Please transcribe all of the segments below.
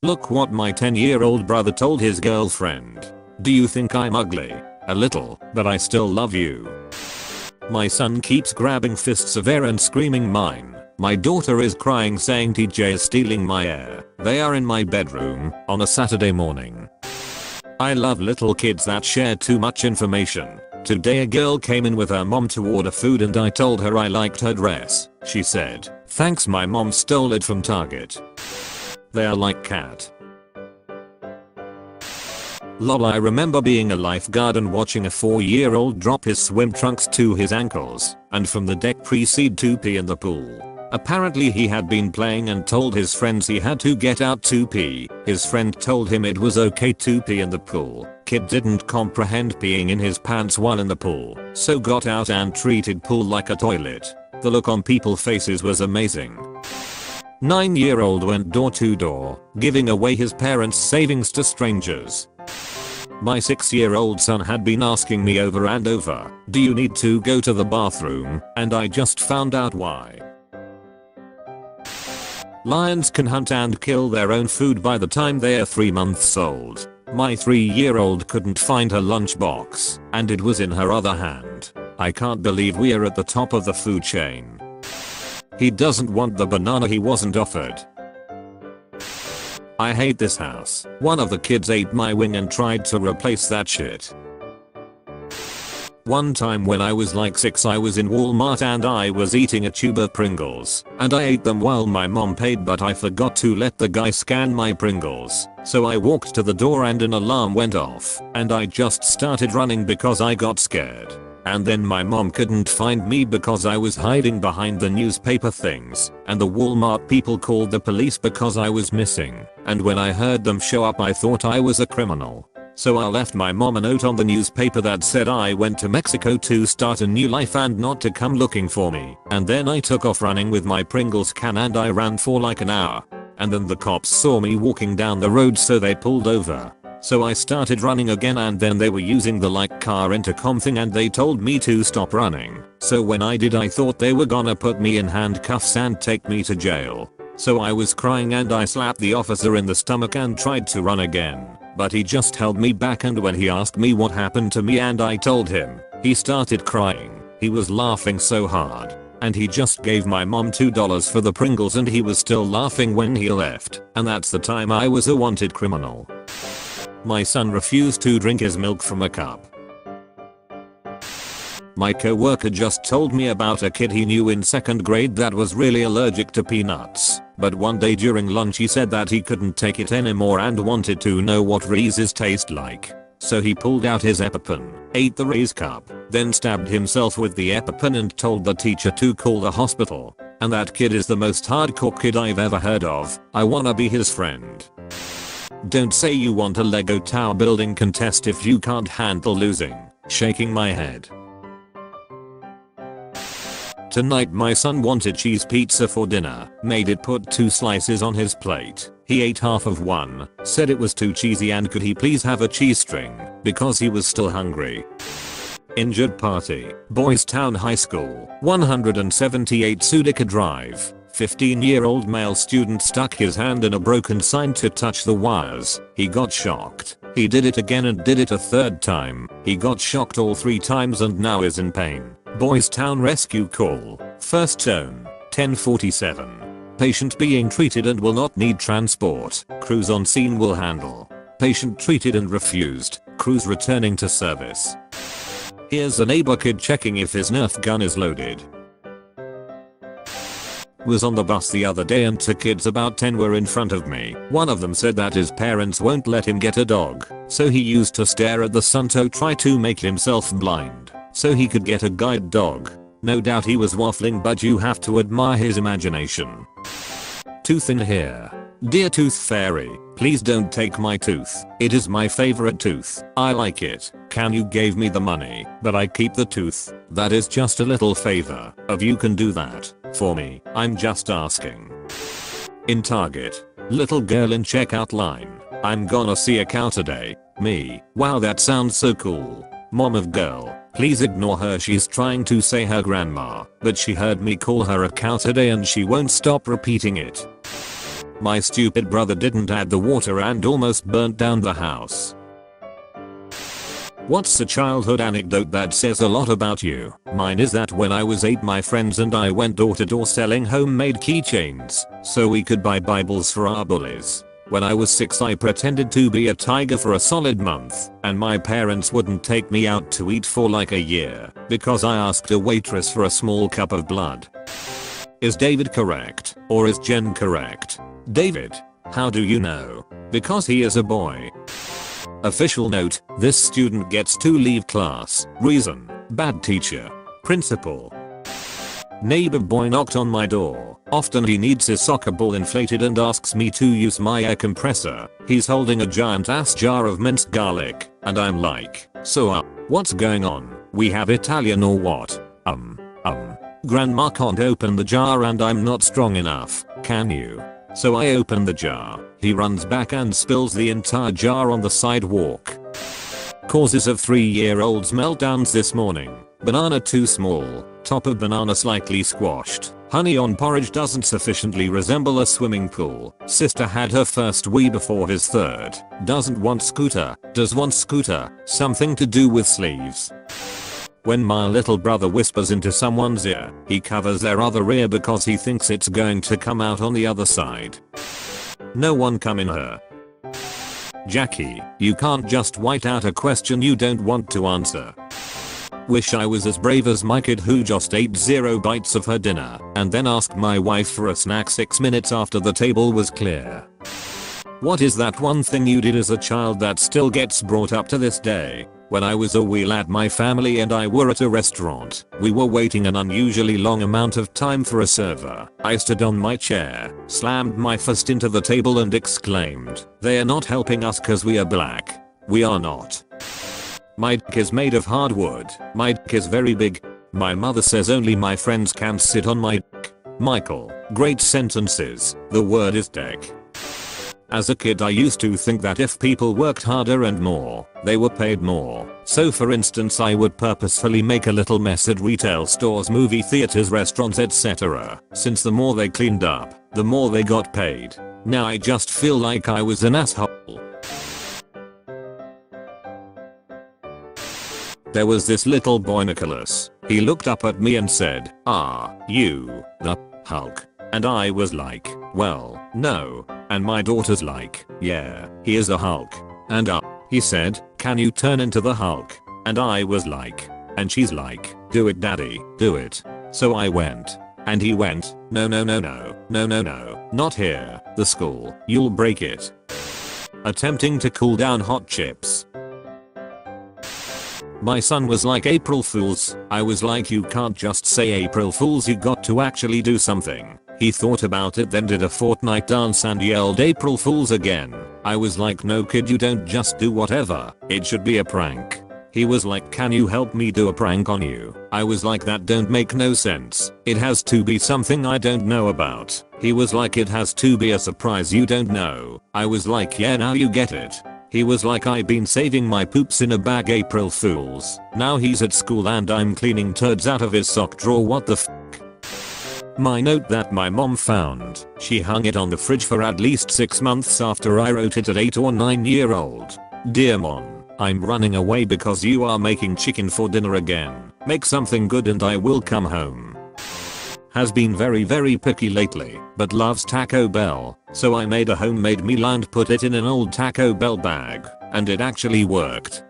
Look what my 10-year-old brother told his girlfriend. Do you think I'm ugly? A little, but I still love you. My son keeps grabbing fists of air and screaming mine. My daughter is crying saying TJ is stealing my air. They are in my bedroom on a Saturday morning. I love little kids that share too much information. Today a girl came in with her mom to order food and I told her I liked her dress. She said, "Thanks, my mom stole it from Target." They are like cat. Lol, I remember being a lifeguard and watching a 4-year-old drop his swim trunks to his ankles and from the deck proceed to pee in the pool. Apparently he had been playing and told his friends he had to get out to pee. His friend told him it was okay to pee in the pool. Kid didn't comprehend peeing in his pants while in the pool, so got out and treated pool like a toilet. The look on people's faces was amazing. 9-year-old went door to door, giving away his parents' savings to strangers. My 6-year-old son had been asking me over and over, "Do you need to go to the bathroom?" And I just found out why. Lions can hunt and kill their own food by the time they are 3 months old. My 3-year-old couldn't find her lunchbox, and it was in her other hand. I can't believe we are at the top of the food chain. He doesn't want the banana he wasn't offered. I hate this house. One of the kids ate my wing and tried to replace that shit. One time when I was like 6, I was in Walmart and I was eating a tube of Pringles, and I ate them while my mom paid, but I forgot to let the guy scan my Pringles. So I walked to the door and an alarm went off, and I just started running because I got scared. And then my mom couldn't find me because I was hiding behind the newspaper things, and the Walmart people called the police because I was missing, and when I heard them show up I thought I was a criminal. So I left my mom a note on the newspaper that said I went to Mexico to start a new life and not to come looking for me. And then I took off running with my Pringles can and I ran for like an hour. And then the cops saw me walking down the road, so they pulled over. So I started running again, and then they were using the like car intercom thing and they told me to stop running. So when I did, I thought they were gonna put me in handcuffs and take me to jail. So I was crying and I slapped the officer in the stomach and tried to run again. But he just held me back, and when he asked me what happened to me and I told him, he started crying. He was laughing so hard. And he just gave my mom $2 for the Pringles and he was still laughing when he left. And that's the time I was a wanted criminal. My son refused to drink his milk from a cup. My coworker just told me about a kid he knew in 2nd grade that was really allergic to peanuts. But one day during lunch he said that he couldn't take it anymore and wanted to know what Reese's taste like. So he pulled out his EpiPen, ate the Reese cup, then stabbed himself with the EpiPen and told the teacher to call the hospital. And that kid is the most hardcore kid I've ever heard of. I wanna be his friend. Don't say you want a Lego tower building contest if you can't handle losing. Shaking my head. Tonight my son wanted cheese pizza for dinner. Made it put 2 slices on his plate. He ate half of one, said it was too cheesy and could he please have a cheese string, because he was still hungry. Injured party, Boys Town High School, 178 Sudica Drive. 15-year-old male student stuck his hand in a broken sign to touch the wires. He got shocked. He did it again and did it a 3rd time. He got shocked all 3 times and now is in pain. Boys Town rescue call. First tone, 10:47. Patient being treated and will not need transport. Crews on scene will handle. Patient treated and refused. Crews returning to service. Here's a neighbor kid checking if his Nerf gun is loaded. Was on the bus the other day and 2 kids about 10 were in front of me. One of them said that his parents won't let him get a dog, so he used to stare at the sun to try to make himself blind so he could get a guide dog. No doubt he was waffling, but you have to admire his imagination. Tooth in here. Dear Tooth Fairy, please don't take my tooth. It is my favorite tooth. I like it. Can you give me the money, but I keep the tooth? That is just a little favor. If you can do that for me, I'm just asking. In Target. Little girl in checkout line. I'm gonna see a cow today. Me. Wow, that sounds so cool. Mom of girl, please ignore her, she's trying to say her grandma, but she heard me call her a cow today and she won't stop repeating it. My stupid brother didn't add the water and almost burnt down the house. What's a childhood anecdote that says a lot about you? Mine is that when I was 8 my friends and I went door to door selling homemade keychains so we could buy Bibles for our bullies. When I was 6 I pretended to be a tiger for a solid month and my parents wouldn't take me out to eat for like a year because I asked a waitress for a small cup of blood. Is David correct or is Jen correct? David. How do you know? Because he is a boy. Official note, this student gets to leave class. Reason, bad teacher. Principal. Neighbor boy knocked on my door. Often he needs his soccer ball inflated and asks me to use my air compressor. He's holding a giant ass jar of minced garlic. And I'm like, so what's going on? We have Italian or what? Grandma can't open the jar and I'm not strong enough. Can you? So I open the jar. He runs back and spills the entire jar on the sidewalk. Causes of 3-year-old's meltdowns this morning. Banana too small. Top of banana slightly squashed. Honey on porridge doesn't sufficiently resemble a swimming pool. Sister had her first wee before his third. Doesn't want scooter. Does want scooter. Something to do with sleeves. When my little brother whispers into someone's ear, he covers their other ear because he thinks it's going to come out on the other side. No one come in here. Jackie, you can't just white out a question you don't want to answer. Wish I was as brave as my kid who just ate 0 bites of her dinner and then asked my wife for a snack 6 minutes after the table was clear. What is that one thing you did as a child that still gets brought up to this day? When I was a wee lad my family and I were at a restaurant. We were waiting an unusually long amount of time for a server. I stood on my chair, slammed my fist into the table and exclaimed, "They are not helping us cause we are black. We are not. My dick is made of hardwood. My dick is very big. My mother says only my friends can sit on my dick." Michael, great sentences. The word is dick. As a kid I used to think that if people worked harder and more, they were paid more. So for instance I would purposefully make a little mess at retail stores, movie theaters, restaurants, etc. Since the more they cleaned up, the more they got paid. Now I just feel like I was an asshole. There was this little boy Nicholas. He looked up at me and said, "Are you the Hulk?" And I was like, "Well, no." And my daughter's like, "Yeah, he is a Hulk." And he said, "Can you turn into the Hulk?" And I was like, and she's like, "Do it daddy, do it." So I went. And he went, "No, no, no, no, no, no, no, not here, the school, you'll break it." Attempting to cool down hot chips. My son was like, "April Fools." I was like, "You can't just say April Fools, you got to actually do something." He thought about it, then did a Fortnite dance and yelled April Fools again. I was like, "No kid, you don't just do whatever. It should be a prank." He was like, "Can you help me do a prank on you?" I was like, "That don't make no sense. It has to be something I don't know about." He was like, "It has to be a surprise you don't know." I was like, "Yeah, now you get it." He was like, "I've been saving my poops in a bag, April Fools." Now he's at school and I'm cleaning turds out of his sock drawer. What the f? My note that my mom found. She hung it on the fridge for at least 6 months after I wrote it at 8 or 9-year-old. "Dear Mom, I'm running away because you are making chicken for dinner again. Make something good and I will come home." Has been very picky lately, but loves Taco Bell. So I made a homemade meal and put it in an old Taco Bell bag. And it actually worked.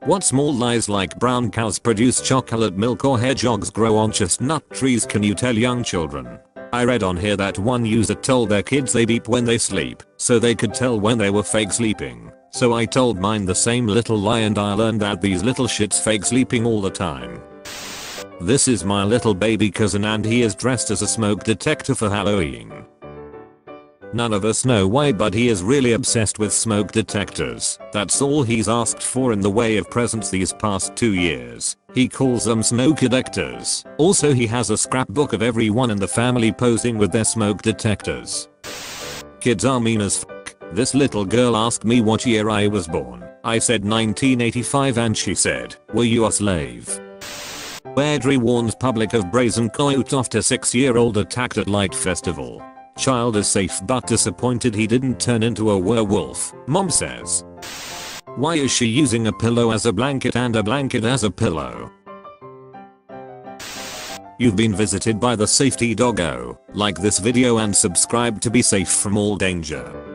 What small lies like brown cows produce chocolate milk or hedgehogs grow on chestnut trees can you tell young children? I read on here that one user told their kids they beep when they sleep, so they could tell when they were fake sleeping. So I told mine the same little lie and I learned that these little shits fake sleeping all the time. This is my little baby cousin and he is dressed as a smoke detector for Halloween. None of us know why, but he is really obsessed with smoke detectors. That's all he's asked for in the way of presents these past 2 years. He calls them smoke detectors. Also he has a scrapbook of everyone in the family posing with their smoke detectors. Kids are mean as fuck. This little girl asked me what year I was born. I said 1985 and she said, "Were you a slave?" Airdrie warns public of brazen coyote after 6-year-old attacked at light festival. Child is safe but disappointed he didn't turn into a werewolf. Mom says. Why is she using a pillow as a blanket and a blanket as a pillow? You've been visited by the safety doggo. Like this video and subscribe to be safe from all danger.